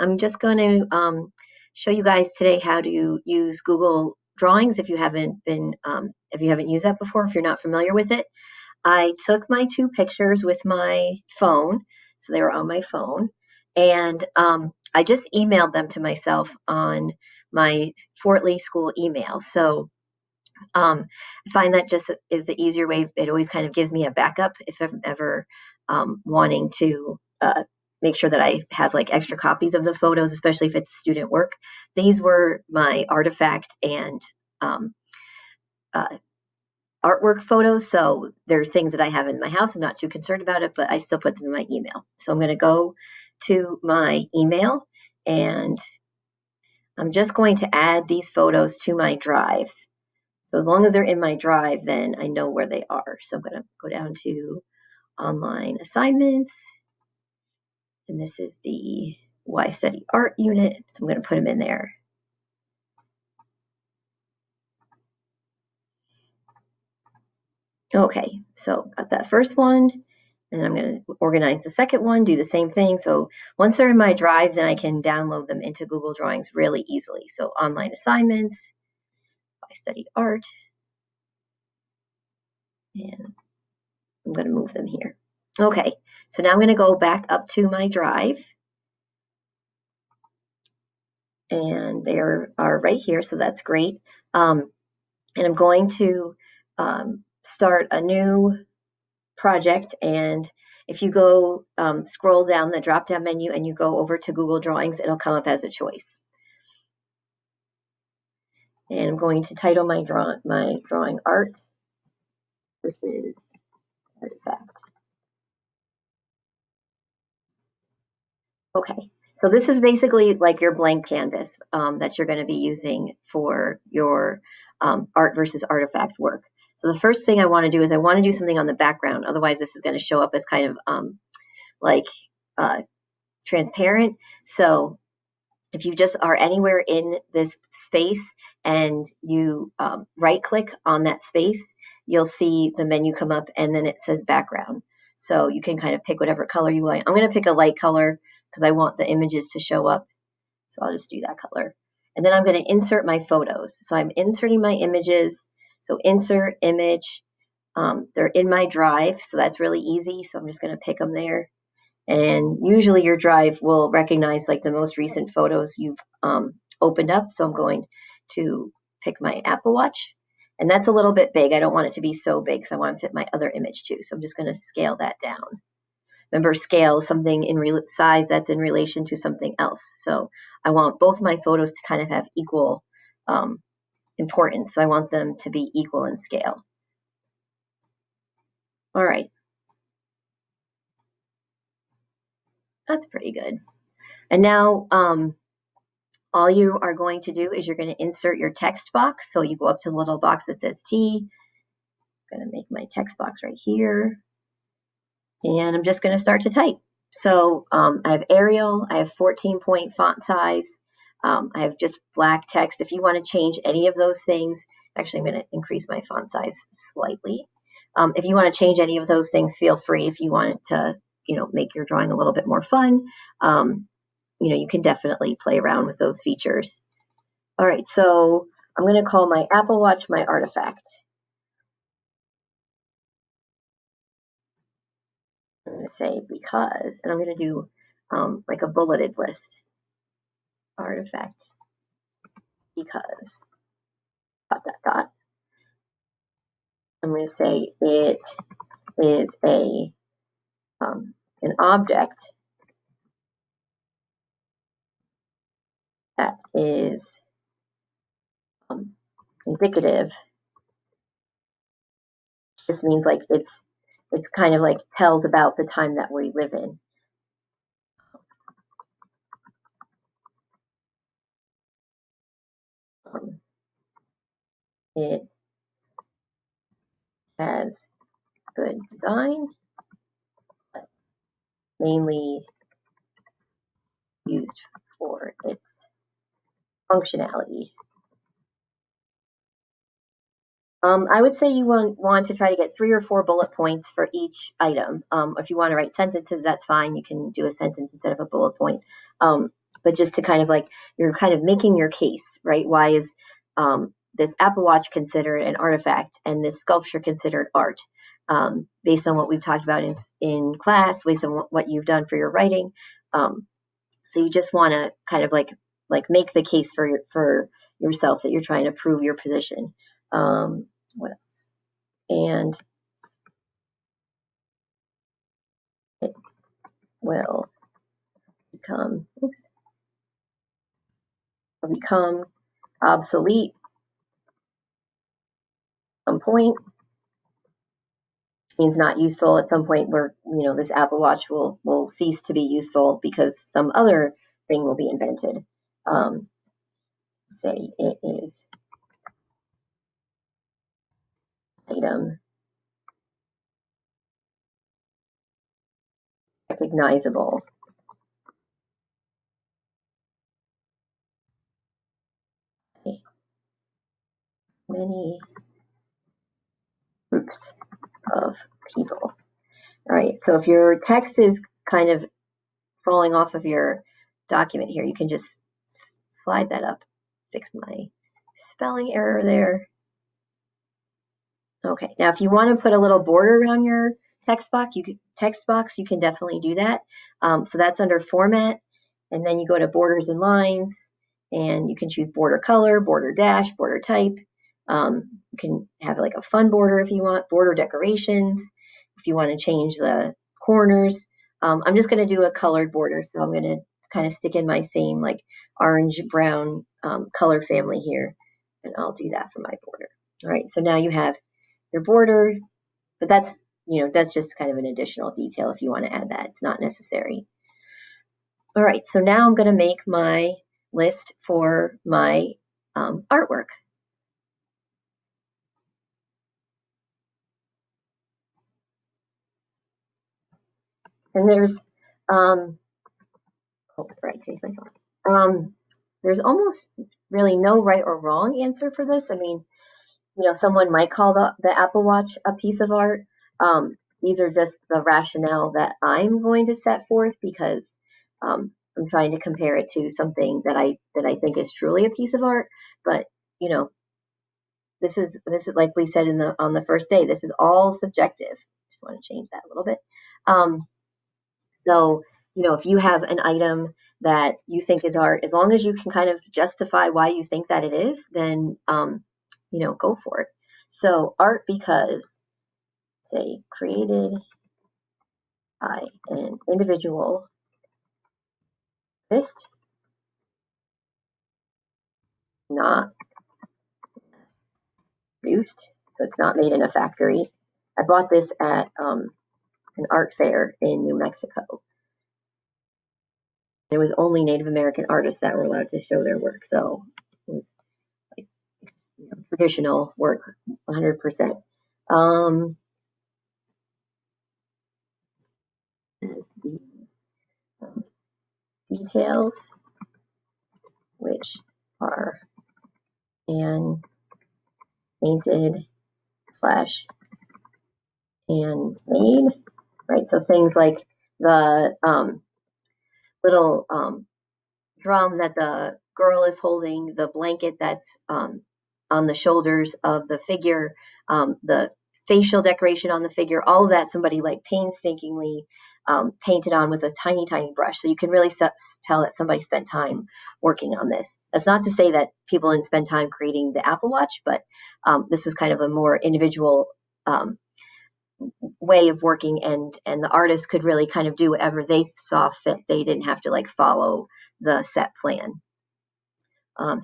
I'm just going to show you guys today how to use Google Drawings if you haven't used that before, if you're not familiar with it. I took my two pictures with my phone, so they were on my phone, and I just emailed them to myself on my Fort Lee school email. So I find that just is the easier way. It always kind of gives me a backup if I'm ever wanting to make sure that I have like extra copies of the photos, especially if it's student work. These were my artifact and uh, artwork photos. So there's things that I have in my house. I'm not too concerned about it, but I still put them in my email. So I'm going to go to my email and I'm just going to add these photos to my drive. So as long as they're in my drive, then I know where they are. So I'm going to go down to online assignments. And this is the Why Study Art unit. So I'm going to put them in there. Okay, so got that first one. And I'm going to organize the second one, do the same thing. So once they're in my drive, then I can download them into Google Drawings really easily. So online assignments, Why Study Art. And I'm going to move them here. Okay, so now I'm going to go back up to my drive. And they are right here, so that's great. And I'm going to start a new project. And if you go scroll down the drop-down menu and you go over to Google Drawings, it'll come up as a choice. And I'm going to title my drawing Art versus Artifact. Okay, so this is basically like your blank canvas that you're going to be using for your art versus artifact work. So the first thing I want to do is I want to do something on the background. Otherwise, this is going to show up as kind of like transparent. So if you just are anywhere in this space and you right click on that space, you'll see the menu come up and then it says background. So you can kind of pick whatever color you want. I'm going to pick a light color because I want the images to show up. So I'll just do that color. And then I'm going to insert my photos. So I'm inserting my images. So insert image. They're in my drive, so that's really easy. So I'm just going to pick them there. And usually your drive will recognize like the most recent photos you've opened up. So I'm going to pick my Apple Watch. And that's a little bit big. I don't want it to be so big because I want to fit my other image too. So I'm just going to scale that down. Remember, scale is something in size that's in relation to something else. So I want both my photos to kind of have equal importance. So I want them to be equal in scale. All right. That's pretty good. And now all you are going to do is you're going to insert your text box. So you go up to the little box that says T. I'm going to make my text box right here. And I'm just going to start to type. So I have Arial, I have 14-point font size, I have just black text. If you want to change any of those things, actually I'm going to increase my font size slightly. If you want to change any of those things, feel free. If you want to, make your drawing a little bit more fun, you can definitely play around with those features. All right, so I'm going to call my Apple Watch my artifact. I'm going to say because, and I'm going to do like a bulleted list. Artifact because dot dot dot. I'm going to say it is an object that is indicative. This means like it's kind of like tells about the time that we live in. It has good design, but mainly used for its functionality. I would say you want to try to get 3 or 4 bullet points for each item. If you want to write sentences, that's fine. You can do a sentence instead of a bullet point. but just to kind of like, you're kind of making your case, right? Why is this Apple Watch considered an artifact and this sculpture considered art? Based on what we've talked about in class, based on what you've done for your writing. So you just want to kind of like make the case for yourself that you're trying to prove your position. What else? And it will become obsolete at some point. Means not useful at some point where this Apple Watch will cease to be useful because some other thing will be invented. Say it is item recognizable. Many groups of people. All right, so if your text is kind of falling off of your document here, you can just slide that up. Fix my spelling error there. Okay, now if you want to put a little border around your text box, you can definitely do that. So that's under Format, and then you go to Borders and Lines, and you can choose border color, border dash, border type. You can have like a fun border if you want, border decorations, if you want to change the corners. I'm just going to do a colored border, so I'm going to kind of stick in my same like orange brown color family here, and I'll do that for my border. All right, so now you have your border, but that's just kind of an additional detail if you want to add that. It's not necessary. All right, so now I'm going to make my list for my artwork. And there's there's almost really no right or wrong answer for this. I mean, someone might call the Apple Watch a piece of art. These are just the rationale that I'm going to set forth because I'm trying to compare it to something that I think is truly a piece of art. But this is like we said on the first day. This is all subjective. Just want to change that a little bit. So if you have an item that you think is art, as long as you can kind of justify why you think that it is, then go for it. So art because, say, created by an individual artist, not produced, so it's not made in a factory. I bought this at an art fair in New Mexico. It was only Native American artists that were allowed to show their work, so it was like traditional work, 100%. As the details, which are hand painted slash hand made, right? So things like the little drum that the girl is holding, the blanket that's on the shoulders of the figure, the facial decoration on the figure, all of that somebody like painstakingly painted on with a tiny, tiny brush. So you can really tell that somebody spent time working on this. That's not to say that people didn't spend time creating the Apple Watch, but this was kind of a more individual way of working, and the artist could really kind of do whatever they saw fit. They didn't have to like follow the set plan.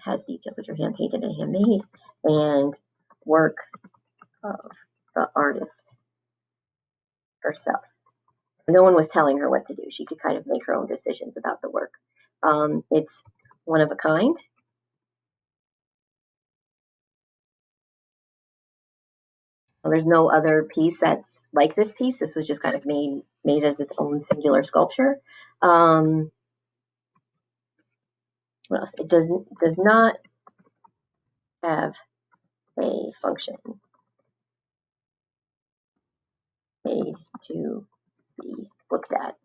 Has details which are hand painted and handmade, and work of the artist herself. So no one was telling her what to do. She could kind of make her own decisions about the work. It's one of a kind. Well, there's no other piece that's like this piece. This was just kind of made as its own singular sculpture. What else? It does not have a function made to be looked at.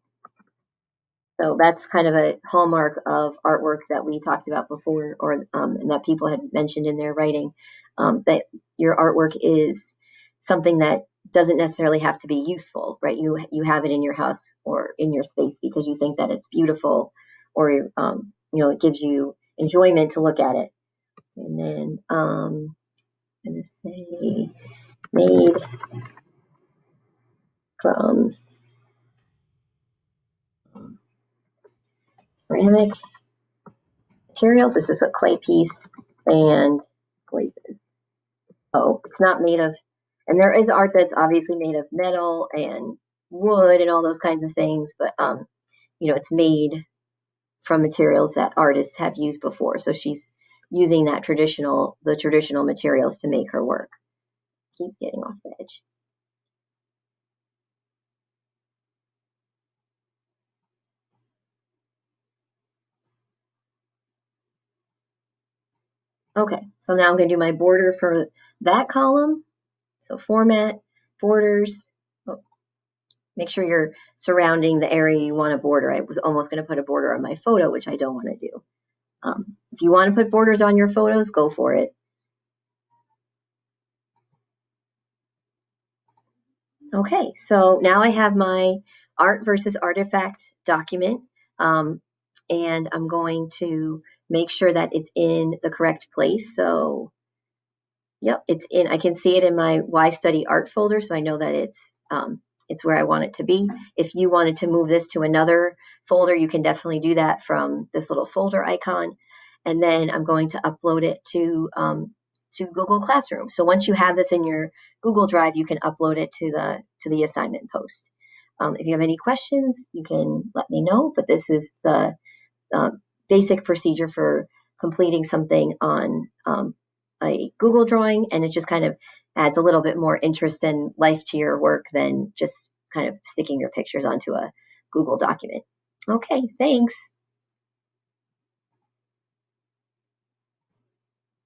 So that's kind of a hallmark of artwork that we talked about before, or and that people had mentioned in their writing, that your artwork is something that doesn't necessarily have to be useful, right? You have it in your house or in your space because you think that it's beautiful, or it gives you enjoyment to look at it. And then I'm going to say made from ceramic materials. This is a clay piece, and it's not made of, and there is art that's obviously made of metal and wood and all those kinds of things, but it's made from materials that artists have used before. So she's using the traditional materials to make her work. Keep getting off the edge. Okay, so now I'm going to do my border for that column. So format, borders. Oh, make sure you're surrounding the area you want to border. I was almost going to put a border on my photo, which I don't want to do. If you want to put borders on your photos, go for it. Okay, so now I have my art versus artifact document, and I'm going to make sure that it's in the correct place. So, yep, it's in. I can see it in my Why Study Art folder, so I know that it's where I want it to be. If you wanted to move this to another folder, you can definitely do that from this little folder icon. And then I'm going to upload it to Google Classroom. So once you have this in your Google Drive, you can upload it to the assignment post. If you have any questions, you can let me know. But this is the basic procedure for completing something on a Google drawing, and it just kind of adds a little bit more interest and life to your work than just kind of sticking your pictures onto a Google document. Okay, thanks.